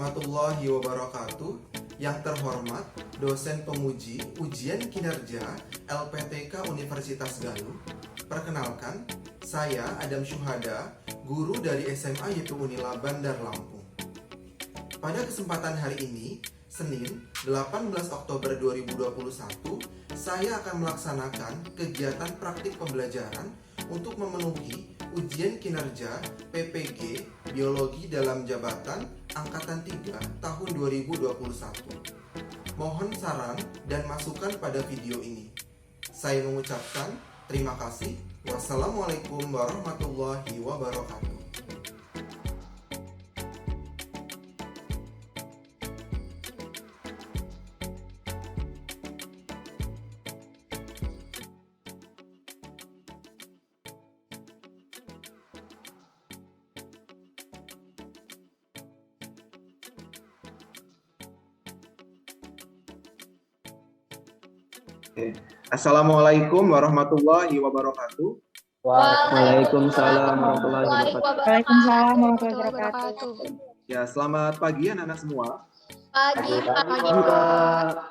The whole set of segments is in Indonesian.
warahmatullahi wabarakatuh. Yang terhormat dosen penguji ujian kinerja LPTK Universitas Galuh. Perkenalkan, saya Adam Syuhada, guru dari SMA YP Unila Bandar Lampung. Pada kesempatan hari ini, Senin 18 Oktober 2021, saya akan melaksanakan kegiatan praktik pembelajaran untuk memenuhi ujian kinerja PPG Biologi dalam Jabatan Angkatan 3 tahun 2021. Mohon saran dan masukan pada video ini. Saya mengucapkan terima kasih. Wassalamualaikum warahmatullahi wabarakatuh. Assalamualaikum warahmatullahi wabarakatuh. Waalaikumsalam warahmatullahi wabarakatuh. Waalaikumsalam warahmatullahi wabarakatuh. Ya, selamat pagi anak-anak semua. Pagi, Pak.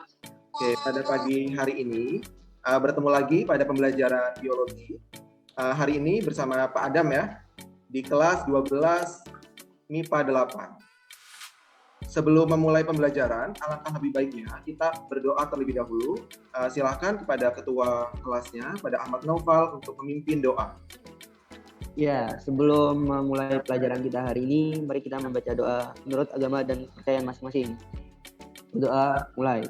Oke, pada pagi hari ini bertemu lagi pada pembelajaran biologi. Hari ini bersama Pak Adam ya, di kelas 12 MIPA 8. Sebelum memulai pembelajaran, alangkah lebih baiknya kita berdoa terlebih dahulu. Silakan kepada ketua kelasnya, pada Ahmad Naufal, untuk memimpin doa. Ya, sebelum memulai pelajaran kita hari ini, mari kita membaca doa menurut agama dan kepercayaan masing-masing. Doa mulai.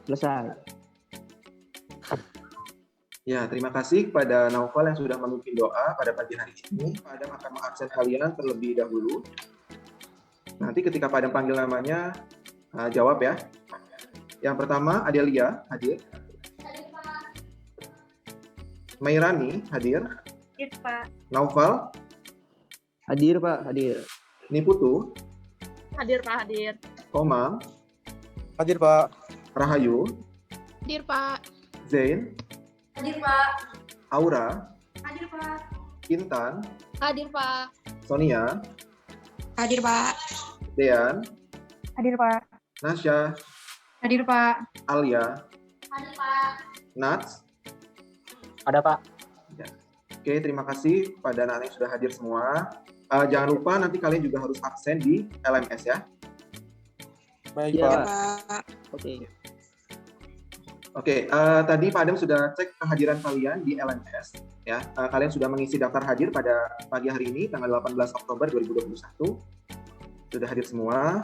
Selesai. Ya, terima kasih kepada Naufal yang sudah memimpin doa pada pagi hari ini. Pak Adam akan mengabsen kalian terlebih dahulu. Nanti ketika Pak Adam panggil namanya, jawab ya. Yang pertama, Adelia, hadir. Mairani, hadir. Hadir, Pak. Naufal, Hadir, Pak. Hadir. Niputu, Hadir, Pak. Hadir. Komang, Hadir, Pak. Rahayu, Hadir, Pak. Zain, Hadir, Pak. Aura, Hadir, Pak. Intan, Hadir, Pak. Sonia, Hadir, Pak. Dean, Hadir, Pak. Nasya, Hadir, Pak. Alia, Hadir, Pak. Nats. Ada, Pak. Ya. Oke, terima kasih pada anak-anak yang sudah hadir semua. Jangan lupa nanti kalian juga harus absen di LMS ya. Baik, Ya, Pak. Pak. Oke. Oke, tadi Pak Adam sudah cek kehadiran kalian di LMS. Ya, kalian sudah mengisi daftar hadir pada pagi hari ini, tanggal 18 Oktober 2021. Sudah hadir semua.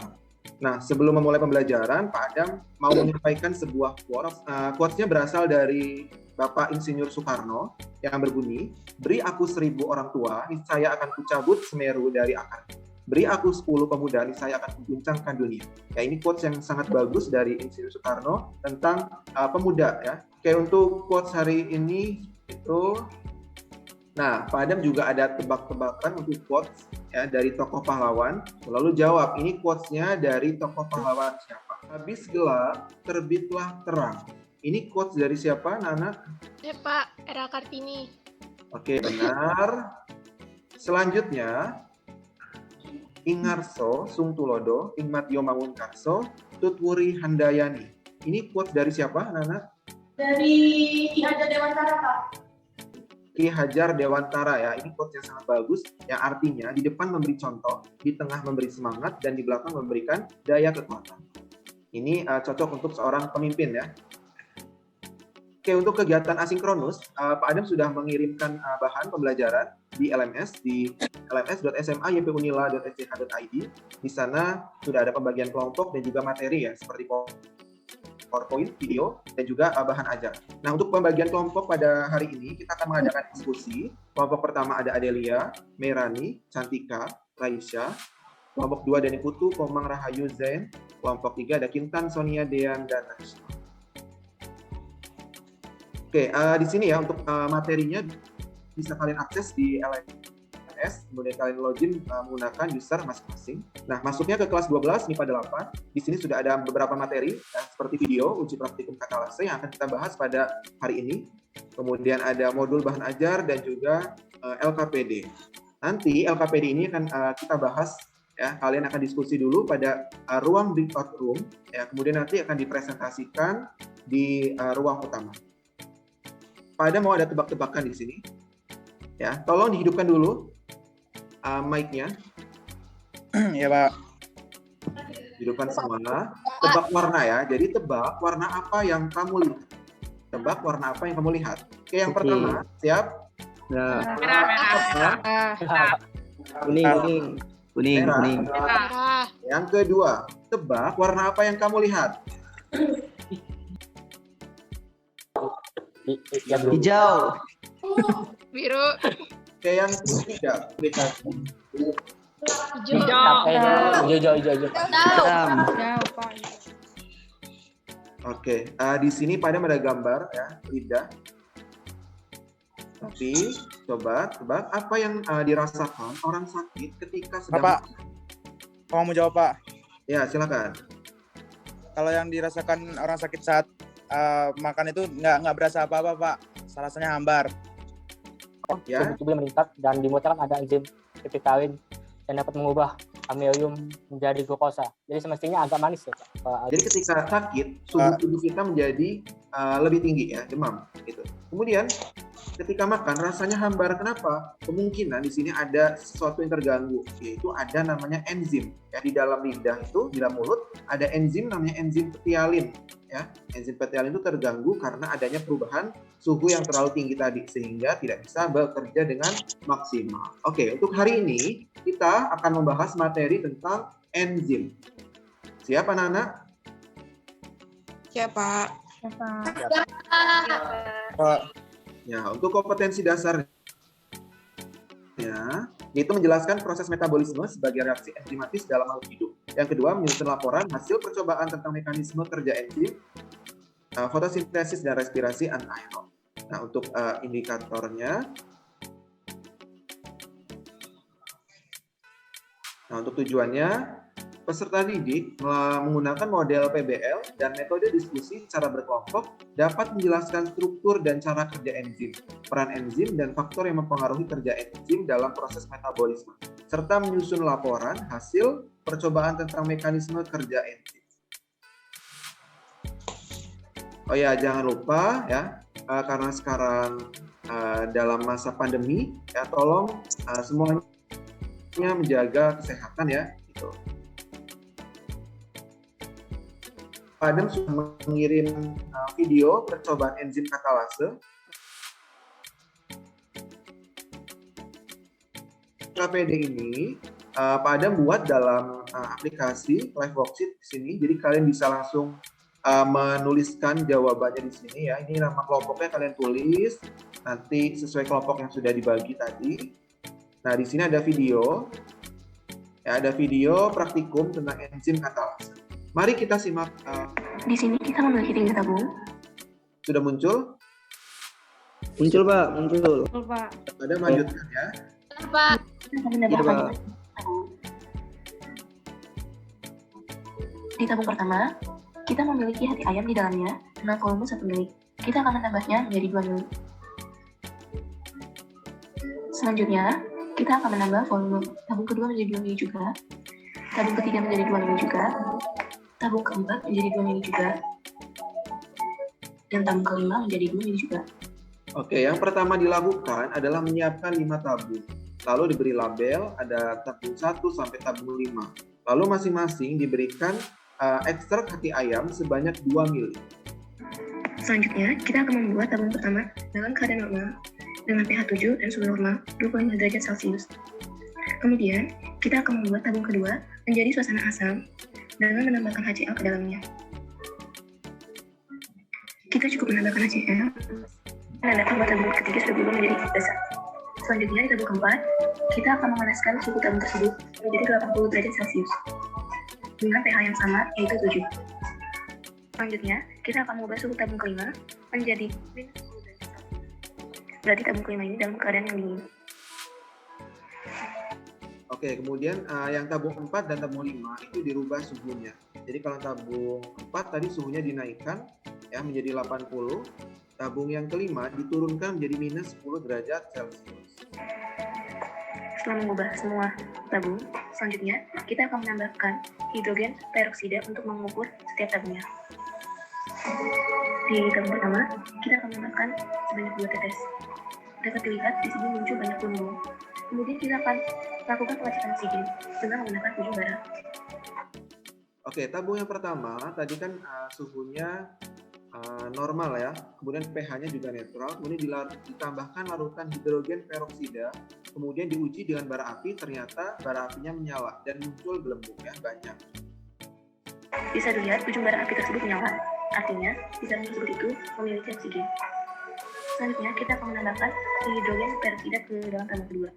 Nah, sebelum memulai pembelajaran, Pak Adam mau menyampaikan sebuah quotes. Quotes-nya berasal dari Bapak Insinyur Soekarno yang berbunyi, "Beri aku 1000 orang tua, niscaya akan kucabut Semeru dari akar. Beri aku 10 pemuda, niscaya akan kuguncangkan dunia." Ya, ini quotes yang sangat bagus dari Insinyur Soekarno tentang pemuda ya. Oke, untuk quotes hari ini itu, nah, Pak Adam juga ada tebak-tebakan untuk quotes ya dari tokoh pahlawan. Lalu jawab, ini quotes-nya dari tokoh pahlawan siapa? Habis gelap, terbitlah terang. Ini quotes dari siapa, Nana? Pak. Era Kartini. Oke, benar. Selanjutnya, Ingarso Sung Tulodo, Ingmatyo Mangunkarso, Tutwuri Handayani. Ini quotes dari siapa, Nana? Dari Ki Hajar Dewantara, Pak. Ki Hajar Dewantara ya. Ini quotes yang sangat bagus, yang artinya di depan memberi contoh, di tengah memberi semangat, dan di belakang memberikan daya kekuatan. Ini cocok untuk seorang pemimpin ya. Oke, untuk kegiatan asinkronus, Pak Adam sudah mengirimkan bahan pembelajaran di LMS, di lms.sma.ypunila.sch.id. Di sana sudah ada pembagian kelompok dan juga materi ya, seperti PowerPoint, video, dan juga bahan ajar. Nah, untuk pembagian kelompok pada hari ini, kita akan mengadakan diskusi. Kelompok pertama ada Adelia, Mairani, Cantika, Raisya. Kelompok 2 ada Niputu, Komang, Rahayu, Zain. Kelompok 3 ada Kintan, Sonia, Dean, dan Nasya. Oke, di sini ya untuk materinya bisa kalian akses di LMS LMS, kemudian kalian login menggunakan user masing-masing. Nah, masuknya ke kelas 12 MIPA 8. Di sini sudah ada beberapa materi ya, seperti video uji praktikum katalase yang akan kita bahas pada hari ini. Kemudian ada modul bahan ajar dan juga LKPD. Nanti LKPD ini akan kita bahas ya, kalian akan diskusi dulu pada ruang breakout room ya, kemudian nanti akan dipresentasikan di ruang utama. Pada mau ada tebak-tebakan di sini. Ya, tolong dihidupkan dulu mic-nya. Iya, Pak. Hidupkan semua. Tebak warna ya. Jadi tebak warna apa yang kamu lihat. Tebak warna apa yang kamu lihat. Oke, yang pertama, siap? Nah, Merah. kuning. Merah. Yang kedua, tebak warna apa yang kamu lihat. Hijau. Biru. Oke, yang ketiga, Hijau. Hijau. Hitam. Oke, di sini pada ada gambar ya, lidah. Tapi coba tebak apa yang dirasakan orang sakit ketika sedang Bapak. Kamu mau jawab, Pak? Ya, silakan. Kalau yang dirasakan orang sakit saat makan itu nggak berasa apa-apa, Pak. Rasanya hambar. Ya. Tubuh meningkat dan di mulut kan ada enzim peptidin yang dapat mengubah amelium menjadi glukosa. Jadi semestinya agak manis ya, Pak. Jadi ketika sakit, suhu tubuh kita menjadi lebih tinggi ya, demam gitu. Kemudian ketika makan rasanya hambar. Kenapa? Kemungkinan di sini ada sesuatu yang terganggu, yaitu ada namanya enzim. Ya, di dalam lidah itu, di dalam mulut ada enzim namanya enzim peptidin. Ya, enzim peptidin itu terganggu karena adanya perubahan suhu yang terlalu tinggi tadi sehingga tidak bisa bekerja dengan maksimal. Oke, untuk hari ini kita akan membahas materi tentang enzim. Siap anak-anak? Siapa? Pak. Ya, untuk kompetensi dasarnya yaitu menjelaskan proses metabolisme sebagai reaksi enzimatis dalam makhluk hidup. Yang kedua, menyusun laporan hasil percobaan tentang mekanisme kerja enzim, fotosintesis dan respirasi anaerob. Nah, untuk indikatornya, untuk tujuannya, peserta didik menggunakan model PBL dan metode diskusi secara berkelompok dapat menjelaskan struktur dan cara kerja enzim, peran enzim dan faktor yang mempengaruhi kerja enzim dalam proses metabolisme, serta menyusun laporan hasil percobaan tentang mekanisme kerja enzim. Oh ya, jangan lupa ya, karena sekarang dalam masa pandemi, ya tolong semuanya menjaga kesehatan ya. Gitu. Padam sudah mengirim video percobaan enzim katalase. KPD ini Pak Adam buat dalam aplikasi Live Worksheet di sini, jadi kalian bisa langsung menuliskan jawabannya di sini ya. Ini nama kelompoknya kalian tulis, nanti sesuai kelompok yang sudah dibagi tadi. Nah, di sini ada video, ya ada video praktikum tentang enzim katalase. Mari kita simak. Di sini kita memiliki 3 tabung. Sudah muncul? Muncul, Pak. Muncul. Ada lanjutkan ya. Pak. Kita akan menambahkan tabung. Di tabung pertama, kita memiliki hati ayam di dalamnya dengan volume 1 mili. Kita akan menambahnya menjadi 2 mili. Selanjutnya, kita akan menambah volume tabung kedua menjadi 2 mili juga. Tabung ketiga menjadi 2 mili juga. Tabung keempat menjadi 2 mili juga. Dan tabung kelima menjadi 2 mili juga. Oke, yang pertama dilakukan adalah menyiapkan 5 tabung. Lalu diberi label, ada tabung 1 sampai tabung 5. Lalu masing-masing diberikan ekstrak hati ayam sebanyak 2 mili. Selanjutnya, kita akan membuat tabung pertama dalam keadaan normal dengan pH 7 dan suhu normal 25 derajat Celcius. Kemudian, kita akan membuat tabung kedua menjadi suasana asam dengan menambahkan HCl ke dalamnya. Kita cukup menambahkan HCl dan tabung ketiga sudah berubah menjadi basah. Selanjutnya, di tabung keempat, kita akan memanaskan suhu tabung tersebut menjadi 80 derajat Celcius dengan pH yang sama, yaitu 7. Selanjutnya, kita akan mengubah suhu tabung kelima menjadi minus 10 derajat Celcius. Berarti tabung kelima ini dalam keadaan yang dingin. Oke, kemudian yang tabung 4 dan tabung 5 itu dirubah suhunya. Jadi kalau tabung 4 tadi suhunya dinaikkan ya menjadi 80, tabung yang kelima diturunkan menjadi minus 10 derajat Celcius. Setelah mengubah semua tabung, selanjutnya kita akan menambahkan hidrogen peroksida untuk mengukur setiap tabungnya. Di tabung pertama, kita akan menambahkan sebanyak 2 tetes. Dapat dilihat di sini muncul banyak gelembung. Kemudian kita akan melakukan pengecekan oksigen dengan menggunakan ujung bara. Oke, tabung yang pertama tadi kan suhunya normal ya, kemudian pH-nya juga netral, kemudian ditambahkan larutan hidrogen peroksida, kemudian diuji dengan bara api, ternyata bara apinya menyala dan muncul gelembung ya, banyak. Bisa dilihat ujung bara api tersebut menyala, artinya di dalam tersebut itu memiliki oksigen. Selanjutnya kita akan menambahkan hidrogen peroksida ke dalam tabung kedua.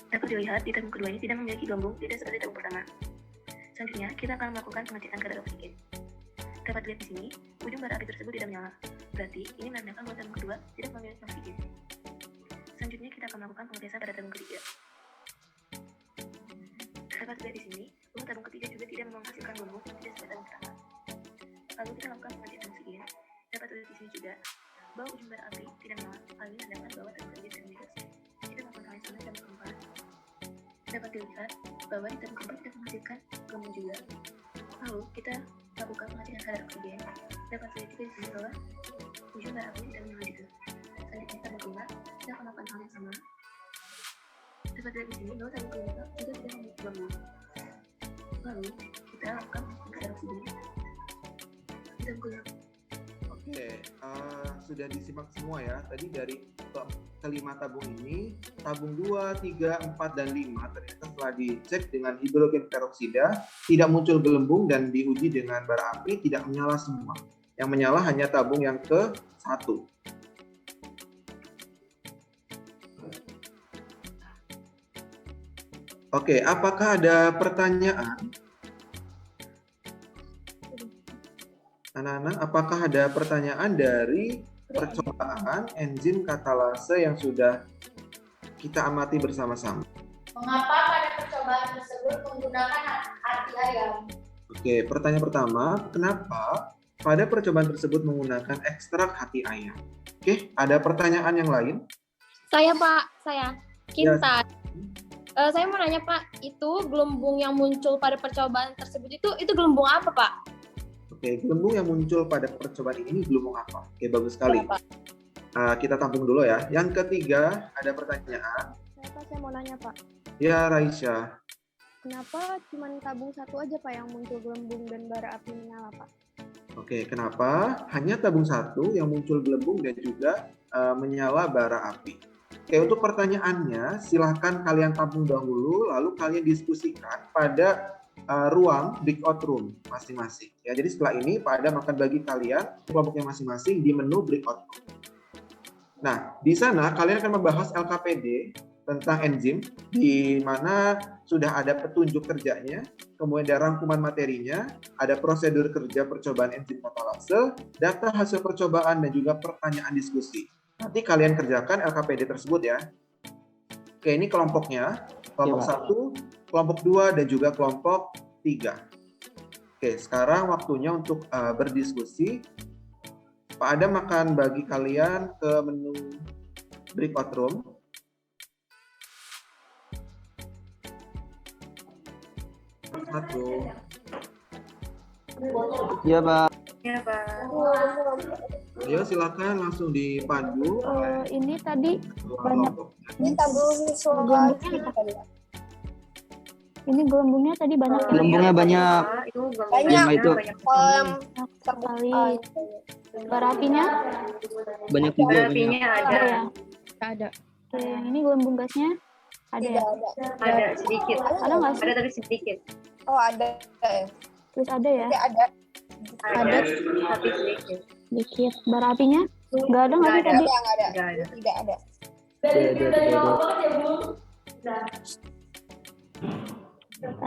Dapat dilihat di tabung kedua ini tidak memiliki gelembung, tidak seperti tabung pertama. Selanjutnya kita akan melakukan pengecekan kadar oksigen. Dapat dilihat di sini, ujung bara api tersebut tidak menyala. Berarti ini menandakan bahwa tabung kedua tidak memiliki oksigen. Selanjutnya kita akan melakukan pengetesan pada tabung ketiga. Dapat dilihat di sini, bahwa tabung ketiga juga tidak menghasilkan gelembung, tidak seperti tabung pertama. Lalu kita lakukan pengecekan oksigen. Dapat dilihat di sini juga, bahwa ujung bara api tidak menyala. Hal ini menandakan bahwa tabung ketiga tidak memiliki oksigen. Kita melakukan hal yang sama di tabung keempat. Dapat dilihat bahwa di tabung keempat tidak menghasilkan gelembung juga. Lalu kita lakukan pengecekan kadar oksigen. Dapat dilihat juga di sini bahwa ujung bara api tidak menyala juga. Selanjutnya tabung kelima, kita akan melakukan hal yang sama. Dapat dilihat di sini bahwa tabung kelima juga tidak memiliki gelembung. Lalu kita lakukan pengecekan kadar oksigen. Di tabung kelima. Oke, sudah disimak semua ya. Tadi dari kelima tabung ini, tabung 2, 3, 4, dan 5 ternyata setelah dicek dengan hidrogen peroksida tidak muncul gelembung dan diuji dengan bara api tidak menyala semua. Yang menyala hanya tabung yang ke-1. Oke, apakah ada pertanyaan? Anak-anak, apakah ada pertanyaan dari percobaan enzim katalase yang sudah kita amati bersama-sama? Mengapa pada percobaan tersebut menggunakan hati ayam? Oke, pertanyaan pertama, kenapa pada percobaan tersebut menggunakan ekstrak hati ayam? Oke, ada pertanyaan yang lain? Saya Pak, saya Kinta. Saya mau nanya Pak, itu gelembung yang muncul pada percobaan tersebut itu gelembung apa Pak? Oke, gelembung yang muncul pada percobaan ini gelembung apa? Oke, bagus sekali. Kita tampung dulu ya. Yang ketiga, ada pertanyaan. Saya mau nanya Pak. Ya, Raisya. Kenapa cuma tabung satu aja Pak yang muncul gelembung dan bara api menyala Pak? Oke, kenapa hanya tabung satu yang muncul gelembung dan juga menyala bara api? Oke, untuk pertanyaannya, silahkan kalian tampung dahulu, lalu kalian diskusikan pada ruang breakout room masing-masing. Ya, jadi setelah ini Pak Adam akan bagi kalian kelompoknya masing-masing di menu breakout room. Nah, di sana kalian akan membahas LKPD tentang enzim, di mana sudah ada petunjuk kerjanya, kemudian ada rangkuman materinya, ada prosedur kerja percobaan enzim katalase, data hasil percobaan, dan juga pertanyaan diskusi. Nanti kalian kerjakan LKPD tersebut ya. Oke, ini kelompoknya. Kelompok 1, kelompok 2, dan juga kelompok 3. Oke, sekarang waktunya untuk berdiskusi. Pak Adam akan bagi kalian ke menu breakout room. Satu. Iya Pak. Ya, Pak. Ayo silakan langsung dipandu. Ini tadi banyak. ini gelembungnya tadi banyak. Gelembungnya banyak. Banyak itu. Sekali. Bara apinya? Banyak juga. Bara apinya ada. Ya. Ada. Oke, yang ini gelembung gasnya? Ada ya? Ada sedikit. Ada nggak sih? Ada tapi sedikit. Oh ada ya. Terus ada ya? Ada. Ada tapi sedikit. Sedikit. Bara apinya? Nggak ada nggak sih tadi? Nggak ada. Nggak ada. Tidak ada.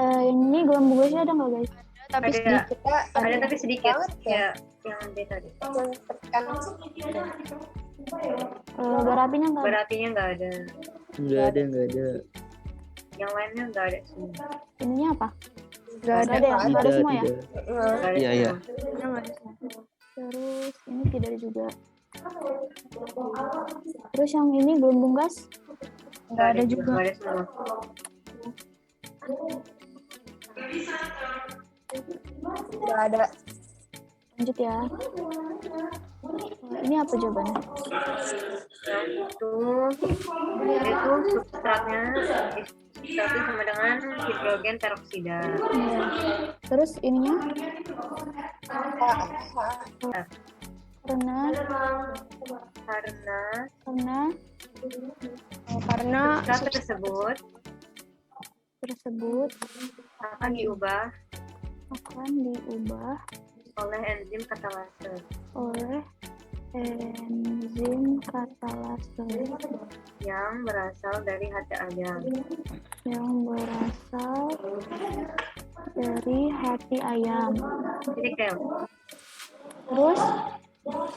Yang ini gelembung gasnya ada nggak guys? Tapi sedikit. Ada tapi sedikit. Ya, yang D tadi. Bara apinya nggak ada? Bara apinya nggak ada. Nggak ada. Yang lainnya nggak ada semua. Ininya apa? Nggak ada. Nggak ada semua ya? Nggak ada Iya, iya. semua. Nggak ada semua. Terus ini tidak ada juga. Terus yang ini gelembung gas? Nggak ada juga. Nggak ada semua. Nggak ada. Lanjut ya. Ini apa jawabannya? Itu substratnya sama dengan hidrogen peroksida. Iya. Terus ininya? Karena substrat tersebut akan diubah oleh enzim katalase yang berasal dari hati ayam. Jadi Kel, Terus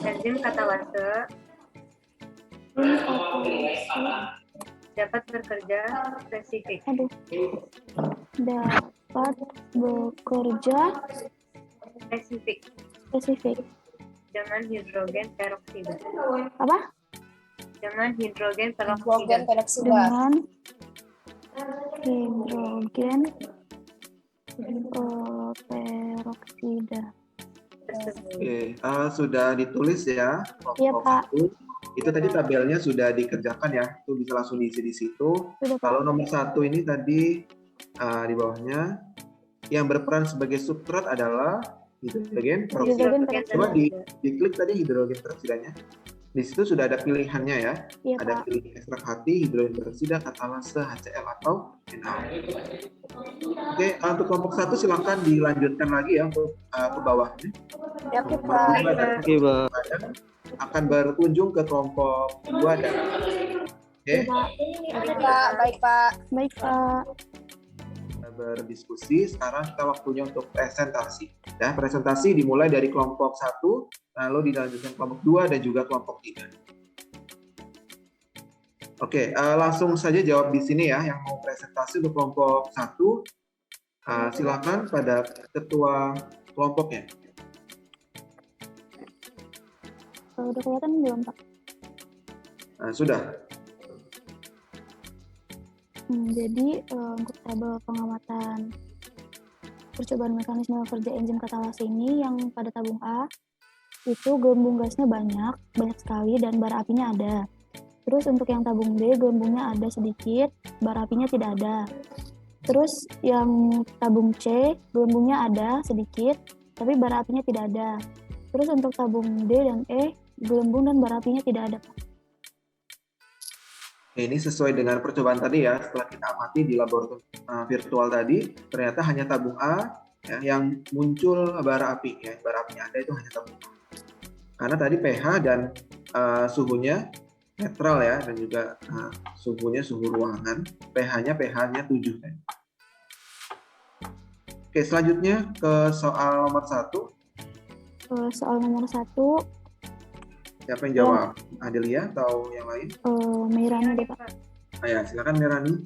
enzim katalase dapat bekerja spesifik spesifik dengan hidrogen peroksida. apa? Dengan hidrogen peroksida. Dengan hidrogen peroksida. Oke, sudah ditulis ya. Iya, Pak. Itu tadi tabelnya sudah dikerjakan ya. Itu bisa langsung diisi di situ. Sudah, Pak. Kalau nomor 1 ini tadi di bawahnya yang berperan sebagai substrat adalah hidrogen peroksida. Hidrogen peroksida. Coba diklik tadi hidrogen peroksidanya. Di situ sudah ada pilihannya ya. Iya, Ada Pak. pilih ekstrak hati, hidrogen peroksida, katalase, HCl atau Na. Oke, untuk kelompok 1 silakan dilanjutkan lagi ya untuk ke bawahnya. Ya, Pak. Oke, Pak. Akan berkunjung ke kelompok 2 dan oke, Pak, baik Pak. Baik, Pak. kita berdiskusi. Sekarang kita waktunya untuk presentasi. Ya, presentasi dimulai dari kelompok 1, lalu dilanjutkan kelompok 2 dan juga kelompok 3. Oke, langsung saja jawab di sini ya yang mau presentasi untuk kelompok 1. Silakan pada ketua kelompoknya. Udah kelihatan belum, Pak? Sudah. Jadi untuk tabel pengamatan percobaan mekanisme kerja enzim katalase ini yang pada tabung A itu gelembung gasnya banyak sekali dan bara apinya ada. Terus untuk yang tabung B gelembungnya ada sedikit, bara apinya tidak ada. Terus yang tabung C gelembungnya ada sedikit, tapi bara apinya tidak ada. Terus untuk tabung D dan E gelembung dan bara apinya tidak ada. Ini sesuai dengan percobaan tadi ya, setelah kita amati di laboratorium virtual tadi, ternyata hanya tabung A ya, yang muncul bara api. Ya. Bara apinya ada itu hanya tabung A. Karena tadi pH dan suhunya netral ya, dan juga suhunya suhu ruangan, pH-nya 7 kan. Oke, selanjutnya ke soal nomor 1. Soal nomor 1, Siapa yang jawab? Adelia atau yang lain? Meirani deh, Pak. Ya, silakan Meirani.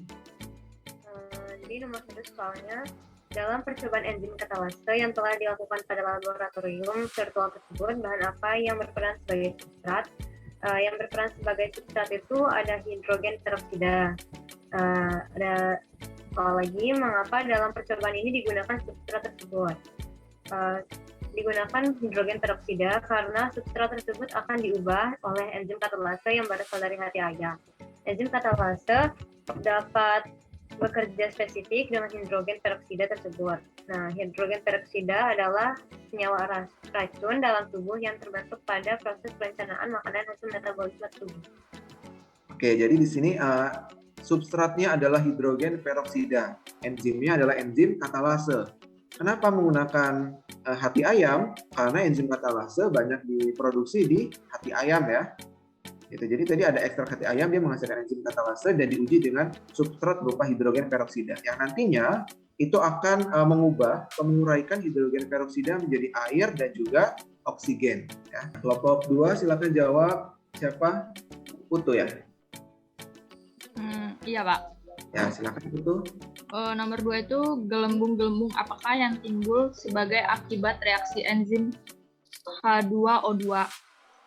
Jadi nomor 1 soalnya, dalam percobaan enzim katalase yang telah dilakukan pada laboratorium virtual tersebut, bahan apa yang berperan sebagai substrat? Yang berperan sebagai substrat itu ada hidrogen peroksida. Ada soal lagi, mengapa dalam percobaan ini digunakan substrat tersebut? Digunakan hidrogen peroksida karena substrat tersebut akan diubah oleh enzim katalase yang berasal dari hati ayam. Enzim katalase dapat bekerja spesifik dengan hidrogen peroksida tersebut. Nah, hidrogen peroksida adalah senyawa racun dalam tubuh yang terbentuk pada proses perencanaan makanan hasil metabolisme tubuh. Oke, jadi di sini substratnya adalah hidrogen peroksida. Enzimnya adalah enzim katalase. Kenapa menggunakan hati ayam? Karena enzim katalase banyak diproduksi di hati ayam ya. Gitu. Jadi tadi ada ekstrak hati ayam, dia menghasilkan enzim katalase dan diuji dengan substrat berupa hidrogen peroksida. Yang nantinya itu akan menguraikan hidrogen peroksida menjadi air dan juga oksigen. Ya. Kelompok 2 silakan jawab. Siapa? Putu ya? Iya, Pak. Ya, silakan itu. Nomor 2 itu gelembung-gelembung apakah yang timbul sebagai akibat reaksi enzim H2O2.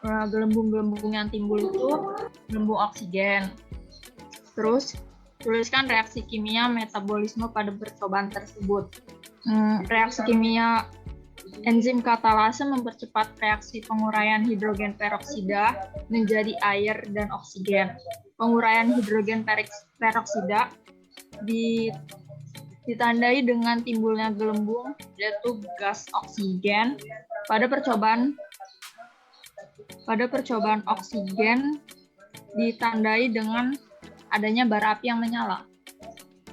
Gelembung-gelembung yang timbul itu gelembung oksigen. Terus tuliskan reaksi kimia metabolisme pada percobaan tersebut. Reaksi kimia enzim katalase mempercepat reaksi penguraian hidrogen peroksida menjadi air dan oksigen. Penguraian hidrogen peroksida ditandai dengan timbulnya gelembung, yaitu gas oksigen. Pada percobaan oksigen ditandai dengan adanya bara api yang menyala.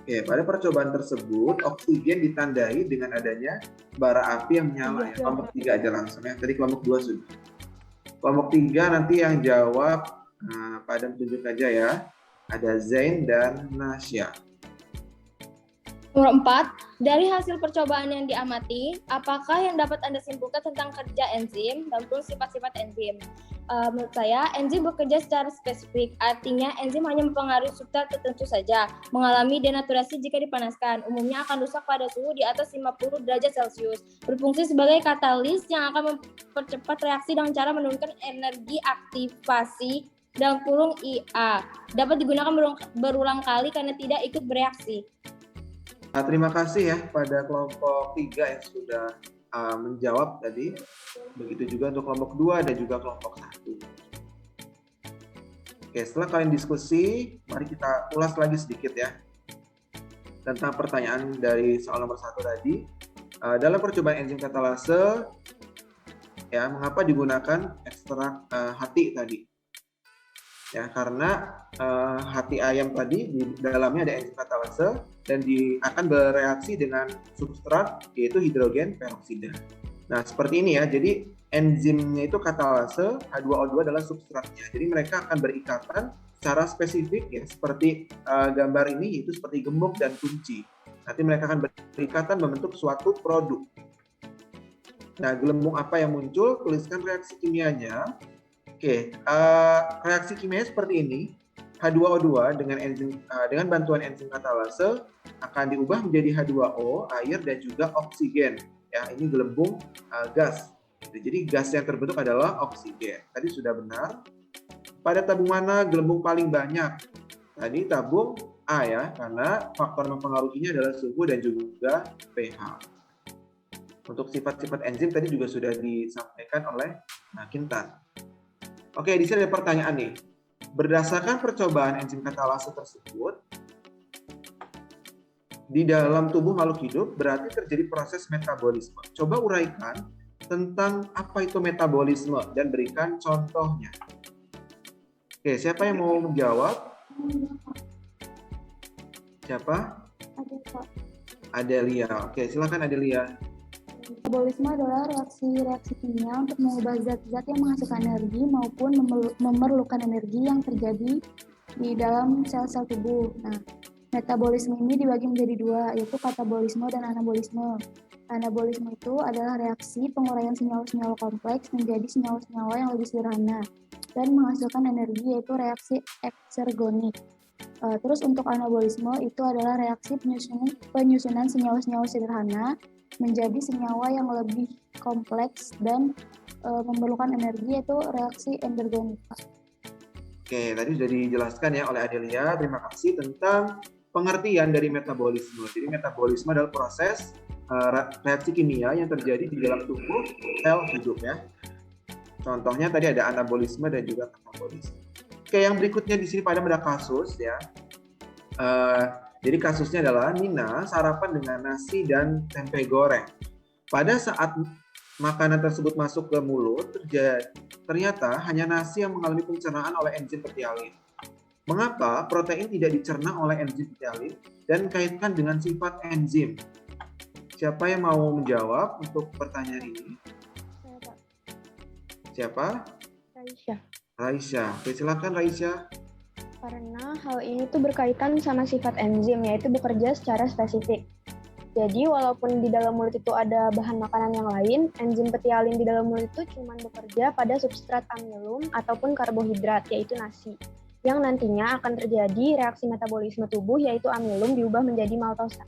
Oke, pada percobaan tersebut oksigen ditandai dengan adanya bara api yang menyala. Ya. Kelompok 3 aja langsung ya. Tadi kelompok 2 sudah. Kelompok 3 nanti yang jawab pada tunjuk aja ya. Ada Zain dan Nasya. Nomor 4, dari hasil percobaan yang diamati, apakah yang dapat Anda simpulkan tentang kerja enzim dan pun sifat-sifat enzim? Menurut saya, enzim bekerja secara spesifik, artinya enzim hanya mempengaruhi substrat tertentu saja, mengalami denaturasi jika dipanaskan, umumnya akan rusak pada suhu di atas 50 derajat Celcius, berfungsi sebagai katalis yang akan mempercepat reaksi dengan cara menurunkan energi aktivasi dalam kurung IA, dapat digunakan berulang kali karena tidak ikut bereaksi. Terima kasih ya pada kelompok 3 yang sudah menjawab tadi. Begitu juga untuk kelompok 2 dan juga kelompok 1. Oke, setelah kalian diskusi, mari kita ulas lagi sedikit ya tentang pertanyaan dari soal nomor 1 tadi. Dalam percobaan enzim katalase, ya mengapa digunakan ekstrak hati tadi? Ya, karena hati ayam tadi di dalamnya ada enzim katalase dan akan bereaksi dengan substrat yaitu hidrogen peroksida. Nah, seperti ini ya. Jadi enzimnya itu katalase, H2O2 adalah substratnya. Jadi mereka akan berikatan secara spesifik ya, seperti gambar ini yaitu seperti gembok dan kunci. Nanti mereka akan berikatan membentuk suatu produk. Nah, gelembung apa yang muncul? Tuliskan reaksi kimianya. Oke, reaksi kimia seperti ini. H2O2 dengan bantuan enzim katalase akan diubah menjadi H2O, air dan juga oksigen. Ya, ini gelembung gas. Jadi gas yang terbentuk adalah oksigen. Tadi sudah benar. Pada tabung mana gelembung paling banyak? Tadi tabung A ya, karena faktor mempengaruhinya adalah suhu dan juga pH. Untuk sifat-sifat enzim tadi juga sudah disampaikan oleh Kintan. Oke, di sini ada pertanyaan nih. Berdasarkan percobaan enzim katalase tersebut, di dalam tubuh makhluk hidup berarti terjadi proses metabolisme. Coba uraikan tentang apa itu metabolisme dan berikan contohnya. Oke, siapa yang mau menjawab? Siapa? Adelia. Oke, silakan Adelia. Metabolisme adalah reaksi kimia untuk mengubah zat-zat yang menghasilkan energi maupun memerlukan energi yang terjadi di dalam sel-sel tubuh. Nah, metabolisme ini dibagi menjadi dua, yaitu katabolisme dan anabolisme. Anabolisme itu adalah reaksi penguraian senyawa-senyawa kompleks menjadi senyawa-senyawa yang lebih sederhana dan menghasilkan energi, yaitu reaksi eksergonik. Terus untuk anabolisme itu adalah reaksi penyusunan senyawa-senyawa sederhana menjadi senyawa yang lebih kompleks dan memerlukan energi, yaitu reaksi endergonik. Oke, tadi sudah dijelaskan ya oleh Adelia. Terima kasih tentang pengertian dari metabolisme. Jadi metabolisme adalah proses reaksi kimia yang terjadi di dalam tubuh sel hidup ya. Contohnya tadi ada anabolisme dan juga katabolisme. Oke, yang berikutnya di sini pada kasus ya. Jadi kasusnya adalah Nina sarapan dengan nasi dan tempe goreng. Pada saat makanan tersebut masuk ke mulut, ternyata hanya nasi yang mengalami pencernaan oleh enzim petialin. Mengapa protein tidak dicerna oleh enzim petialin dan kaitkan dengan sifat enzim? Siapa yang mau menjawab untuk pertanyaan ini? Saya, Pak. Siapa? Raisya. Oke, silakan Raisya. Karena hal ini tuh berkaitan sama sifat enzim, yaitu bekerja secara spesifik. Jadi walaupun di dalam mulut itu ada bahan makanan yang lain, enzim petialin di dalam mulut itu cuma bekerja pada substrat amilum ataupun karbohidrat, yaitu nasi. yang nantinya akan terjadi reaksi metabolisme tubuh yaitu amilum diubah menjadi maltosa.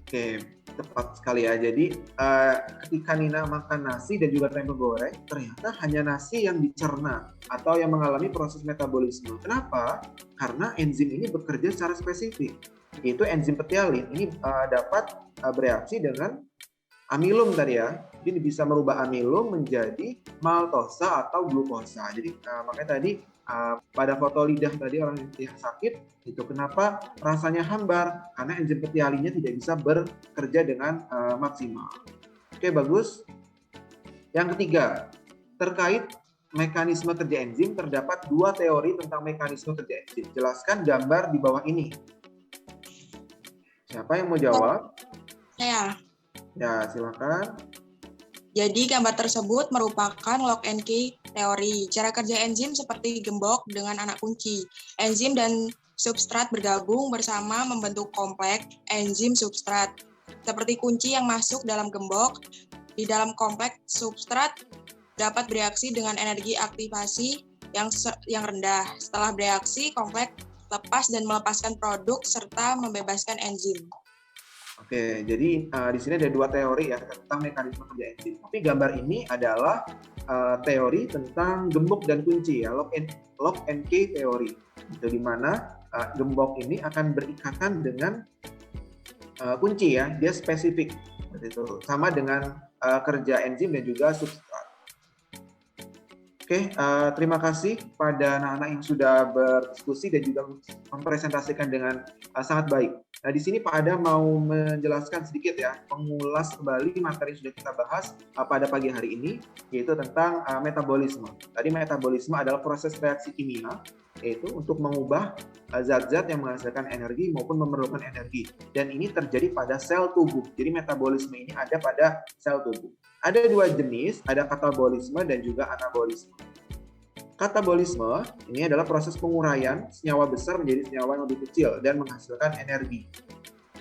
Oke, tepat sekali ya. Jadi ketika Nina makan nasi dan juga tempe goreng, ternyata hanya nasi yang dicerna atau yang mengalami proses metabolisme. Kenapa? Karena enzim ini bekerja secara spesifik. Yaitu enzim petialin ini dapat bereaksi dengan amilum tadi ya. Jadi bisa merubah amilum menjadi maltosa atau glukosa. Jadi makanya tadi pada foto lidah tadi orang yang sakit itu kenapa rasanya hambar, karena enzim petialinnya tidak bisa bekerja dengan maksimal. Oke, bagus. Yang ketiga, terkait mekanisme kerja enzim, terdapat 2 teori tentang mekanisme kerja enzim. Jelaskan gambar di bawah ini. Siapa yang mau jawab? Saya. Ya, silakan. Jadi gambar tersebut merupakan lock and key teori. Cara kerja enzim seperti gembok dengan anak kunci. Enzim dan substrat bergabung bersama membentuk kompleks enzim substrat. Seperti kunci yang masuk dalam gembok, di dalam kompleks substrat dapat bereaksi dengan energi aktivasi yang rendah. Setelah bereaksi, kompleks lepas dan melepaskan produk serta membebaskan enzim. Oke, jadi di sini ada 2 teori ya tentang mekanisme kerja enzim. Tapi gambar ini adalah teori tentang gembok dan kunci ya, lock and key teori. Itu di mana gembok ini akan berikatan dengan kunci ya, dia spesifik. Seperti itu. Sama dengan kerja enzim dan juga substrat. Oke, terima kasih pada anak-anak yang sudah berdiskusi dan juga mempresentasikan dengan sangat baik. Nah, di sini Pak Adam mau menjelaskan sedikit ya, mengulas kembali materi yang sudah kita bahas pada pagi hari ini, yaitu tentang metabolisme. Tadi metabolisme adalah proses reaksi kimia, yaitu untuk mengubah zat-zat yang menghasilkan energi maupun memerlukan energi. Dan ini terjadi pada sel tubuh. Jadi metabolisme ini ada pada sel tubuh. Ada 2 jenis, ada katabolisme dan juga anabolisme. Katabolisme ini adalah proses penguraian senyawa besar menjadi senyawa yang lebih kecil dan menghasilkan energi.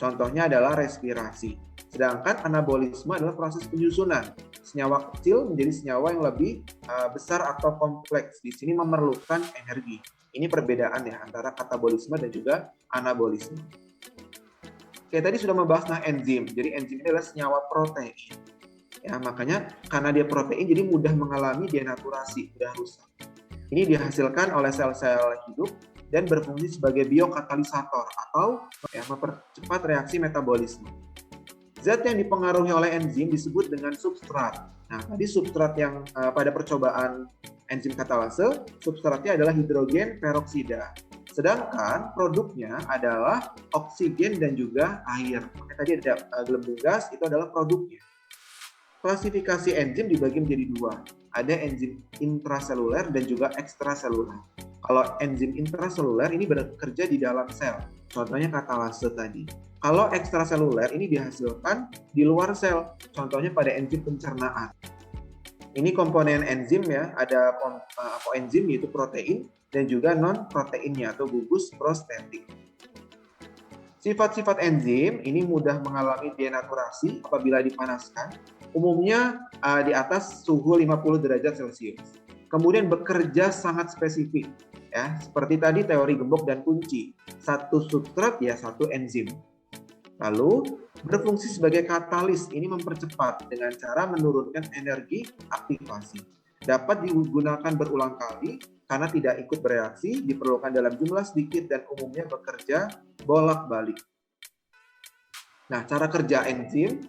Contohnya adalah respirasi. Sedangkan anabolisme adalah proses penyusunan senyawa kecil menjadi senyawa yang lebih besar atau kompleks. Di sini memerlukan energi. Ini perbedaan ya antara katabolisme dan juga anabolisme. Oke, tadi sudah membahas tentang enzim. Jadi enzim ini adalah senyawa protein. Ya, makanya karena dia protein jadi mudah mengalami denaturasi, mudah rusak. Ini dihasilkan oleh sel-sel hidup dan berfungsi sebagai biokatalisator atau mempercepat reaksi metabolisme. Zat yang dipengaruhi oleh enzim disebut dengan substrat. Nah, tadi substrat yang pada percobaan enzim katalase, substratnya adalah hidrogen peroksida. Sedangkan produknya adalah oksigen dan juga air. Makanya tadi ada gelembung gas, itu adalah produknya. Klasifikasi enzim dibagi menjadi 2. Ada enzim intraseluler dan juga ekstraseluler. Kalau enzim intraseluler ini bekerja di dalam sel. Contohnya katalase tadi. Kalau ekstraseluler ini dihasilkan di luar sel. Contohnya pada enzim pencernaan. Ini komponen enzim ya, ada koenzim yaitu protein dan juga non-proteinnya atau gugus prostetik. Sifat-sifat enzim ini mudah mengalami denaturasi apabila dipanaskan. Umumnya di atas suhu 50 derajat Celcius. Kemudian bekerja sangat spesifik, ya seperti tadi teori gembok dan kunci. Satu substrat ya satu enzim. Lalu berfungsi sebagai katalis, ini mempercepat dengan cara menurunkan energi aktivasi. Dapat digunakan berulang kali karena tidak ikut bereaksi, diperlukan dalam jumlah sedikit dan umumnya bekerja bolak-balik. Nah, cara kerja enzim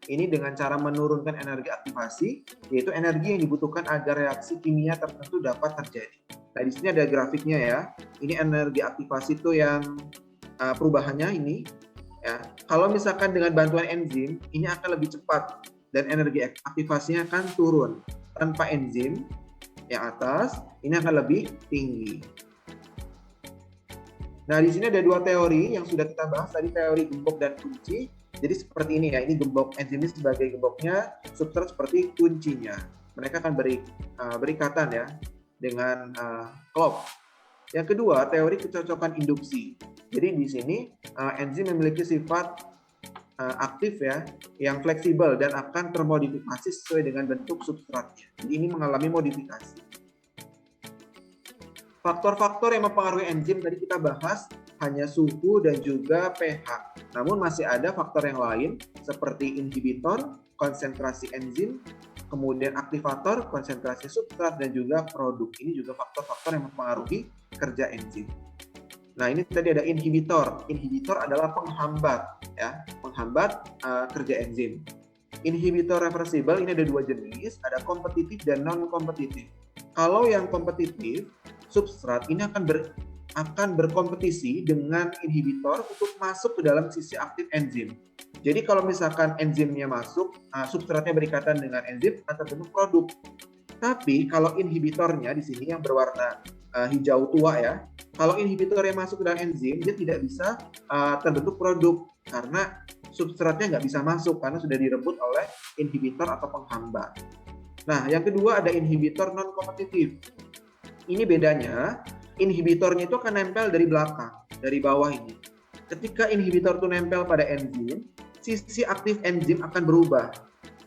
ini dengan cara menurunkan energi aktivasi, yaitu energi yang dibutuhkan agar reaksi kimia tertentu dapat terjadi. Nah, di sini ada grafiknya ya. Ini energi aktivasi itu yang perubahannya ini. Ya. Kalau misalkan dengan bantuan enzim, ini akan lebih cepat dan energi aktivasinya akan turun. Tanpa enzim, yang atas, ini akan lebih tinggi. Nah, di sini ada 2 teori yang sudah kita bahas tadi, teori gembok dan kunci. Jadi seperti ini ya, ini gembok, enzim ini sebagai gemboknya, substrat seperti kuncinya. Mereka akan berikatan ya dengan klop. Yang kedua, teori kecocokan induksi. Jadi di sini enzim memiliki sifat aktif ya, yang fleksibel dan akan termodifikasi sesuai dengan bentuk substratnya. Jadi ini mengalami modifikasi. Faktor-faktor yang mempengaruhi enzim tadi kita bahas hanya suhu dan juga pH. Namun masih ada faktor yang lain seperti inhibitor, konsentrasi enzim, kemudian aktivator, konsentrasi substrat, dan juga produk. Ini juga faktor-faktor yang mempengaruhi kerja enzim. Nah, ini tadi ada inhibitor. Inhibitor adalah penghambat, ya, penghambat kerja enzim. Inhibitor reversible ini ada dua jenis, ada kompetitif dan non-kompetitif. Kalau yang kompetitif, substrat ini akan berkompetisi dengan inhibitor untuk masuk ke dalam sisi aktif enzim. Jadi kalau misalkan enzimnya masuk, substratnya berikatan dengan enzim akan terbentuk produk. Tapi kalau inhibitornya di sini yang berwarna hijau tua ya, kalau inhibitor yang masuk ke dalam enzim dia tidak bisa terbentuk produk karena substratnya nggak bisa masuk karena sudah direbut oleh inhibitor atau penghambat. Nah, yang kedua ada inhibitor non-kompetitif. Ini bedanya, inhibitornya itu akan nempel dari belakang, dari bawah ini. Ketika inhibitor itu nempel pada enzim, sisi aktif enzim akan berubah.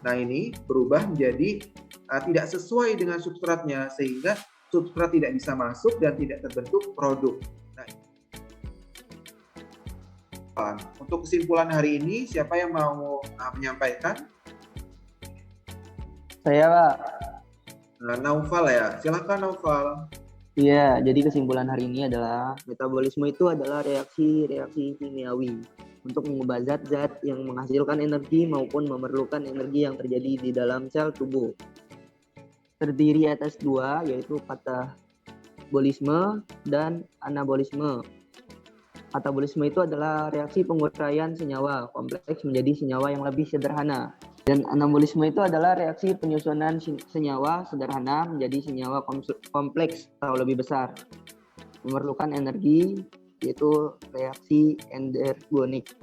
Nah, ini berubah menjadi tidak sesuai dengan substratnya, sehingga substrat tidak bisa masuk dan tidak terbentuk produk. Nah, untuk kesimpulan hari ini, siapa yang mau menyampaikan? Saya, Pak. Naufal ya, silakan Naufal. Iya, jadi kesimpulan hari ini adalah metabolisme itu adalah reaksi-reaksi kimiawi untuk mengubah zat-zat yang menghasilkan energi maupun memerlukan energi yang terjadi di dalam sel tubuh. Terdiri atas dua, yaitu katabolisme dan anabolisme. Katabolisme itu adalah reaksi penguraian senyawa kompleks menjadi senyawa yang lebih sederhana. Dan anabolisme itu adalah reaksi penyusunan senyawa sederhana menjadi senyawa kompleks atau lebih besar. Memerlukan energi, yaitu reaksi endergonik.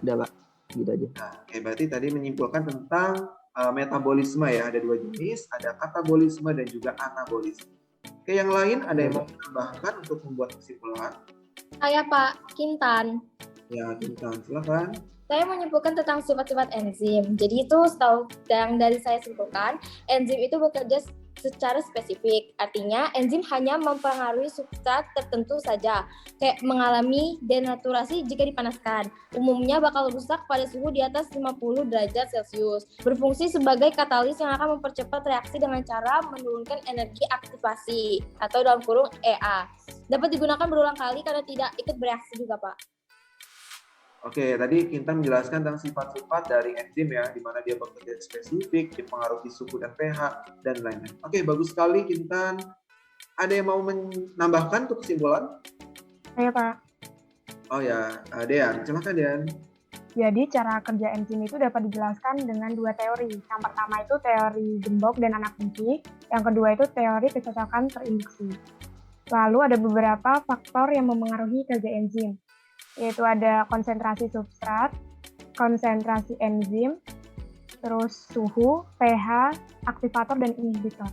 Udah, Pak. Gitu aja. Nah, berarti tadi menyimpulkan tentang metabolisme ya. Ada dua jenis, ada katabolisme dan juga anabolisme. Oke, yang lain ada yang mau menambahkan untuk membuat kesimpulan? Saya Pak Kintan. Ya, Kintan, silakan. Saya menyimpulkan tentang sifat-sifat enzim. Jadi itu setahu yang dari saya simpulkan, enzim itu bekerja secara spesifik. Artinya enzim hanya mempengaruhi substrat tertentu saja, kayak mengalami denaturasi jika dipanaskan. Umumnya bakal rusak pada suhu di atas 50 derajat Celcius. Berfungsi sebagai katalis yang akan mempercepat reaksi dengan cara menurunkan energi aktivasi atau dalam kurung EA. Dapat digunakan berulang kali karena tidak ikut bereaksi juga, Pak. Oke, tadi Kintan menjelaskan tentang sifat-sifat dari enzim ya, di mana dia bekerja spesifik, dipengaruhi suhu dan pH, dan lain-lain. Oke, bagus sekali Kintan. Ada yang mau menambahkan untuk kesimpulan? Saya, Pak. Oh ya, Dean. Silakan, Dean. Jadi, cara kerja enzim itu dapat dijelaskan dengan dua teori. Yang pertama itu teori gembok dan anak kunci. Yang kedua itu teori kecocokan terinduksi. Lalu ada beberapa faktor yang memengaruhi kerja enzim, yaitu ada konsentrasi substrat, konsentrasi enzim, terus suhu, pH, aktivator, dan inhibitor.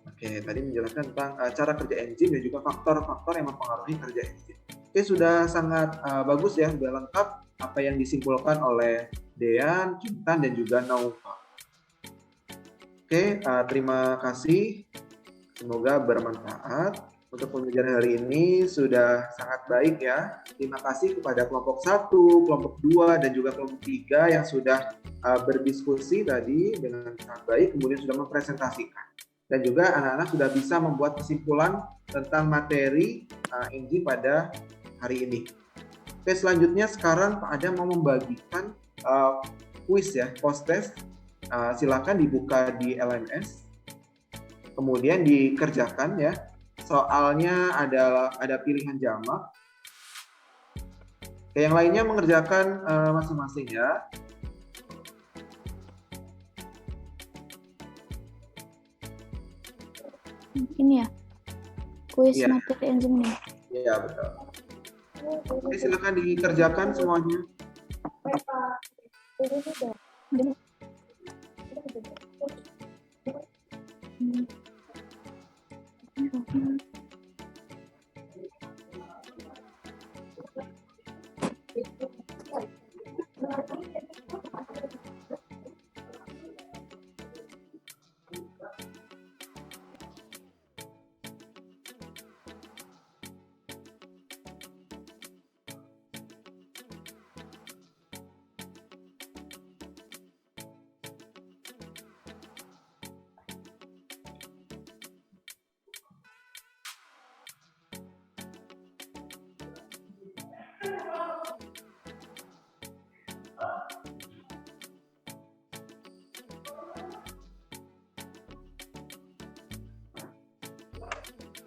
Oke, tadi menjelaskan tentang cara kerja enzim dan juga faktor-faktor yang mempengaruhi kerja enzim. Oke, sudah sangat bagus ya, sudah lengkap apa yang disimpulkan oleh Dean, Kintan, dan juga Naufal. Oke, terima kasih. Semoga bermanfaat. Untuk pembelajaran hari ini sudah sangat baik ya. Terima kasih kepada kelompok 1, kelompok 2, dan juga kelompok 3 yang sudah berdiskusi tadi dengan sangat baik, kemudian sudah mempresentasikan. Dan juga anak-anak sudah bisa membuat kesimpulan tentang materi enzim pada hari ini. Oke, selanjutnya sekarang Pak Adam mau membagikan kuis ya, post-test. Silakan dibuka di LMS. Kemudian dikerjakan ya. Soalnya ada pilihan jamak. Yang lainnya mengerjakan masing-masing ya. Ini ya, kuis Iya. materi enzim ini. Iya, betul. Oke, silakan dikerjakan semuanya.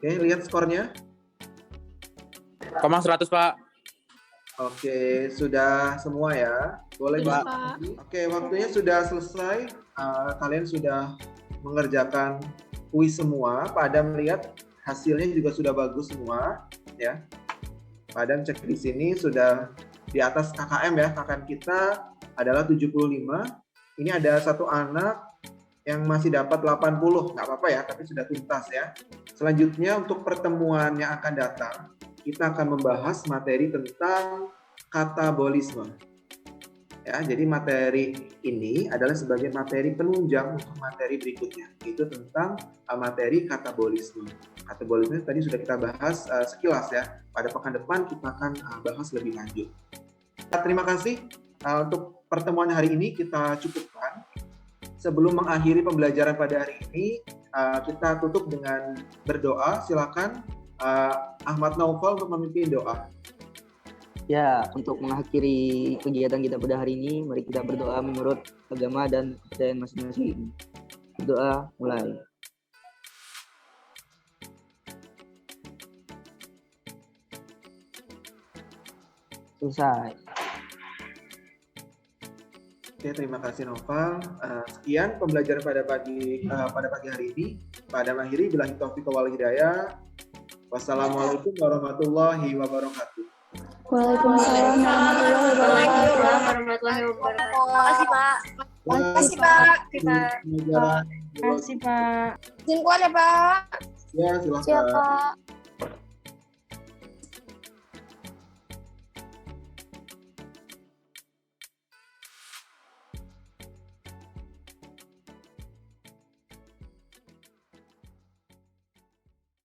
Oke, lihat skornya. Komang 100, Pak. Oke, sudah semua ya. Boleh, Sudah, Pak. Pak. Oke, waktunya sudah selesai. Kalian sudah mengerjakan kuis semua. Pak Adam lihat hasilnya juga sudah bagus semua, ya. Pak Adam cek di sini sudah di atas KKM ya. KKM kita adalah 75. Ini ada satu anak yang masih dapat 80. Nggak apa-apa ya, tapi sudah tuntas ya. Selanjutnya untuk pertemuan yang akan datang, kita akan membahas materi tentang katabolisme. Ya, jadi materi ini adalah sebagai materi penunjang untuk materi berikutnya, yaitu tentang materi katabolisme. Katabolisme tadi sudah kita bahas sekilas ya. Pada pekan depan kita akan bahas lebih lanjut. Terima kasih untuk pertemuan hari ini kita cukupkan. Sebelum mengakhiri pembelajaran pada hari ini, kita tutup dengan berdoa. Silakan Ahmad Naufal untuk memimpin doa. Ya, untuk mengakhiri kegiatan kita pada hari ini, mari kita berdoa menurut agama dan kepercayaan masing-masing. Berdoa mulai. Selesai. Oke, terima kasih Noval. Sekian pembelajaran pada pagi hari ini. Pada akhiri billahi taufiq wal hidayah. Wassalamualaikum warahmatullahi wabarakatuh. Waalaikumsalam warahmatullahi wabarakatuh. Makasih, Pak. Makasih, Pak. Terima Makasih, Pak. Izin keluar ya, Pak. Ya, silakan. Siap, Pak.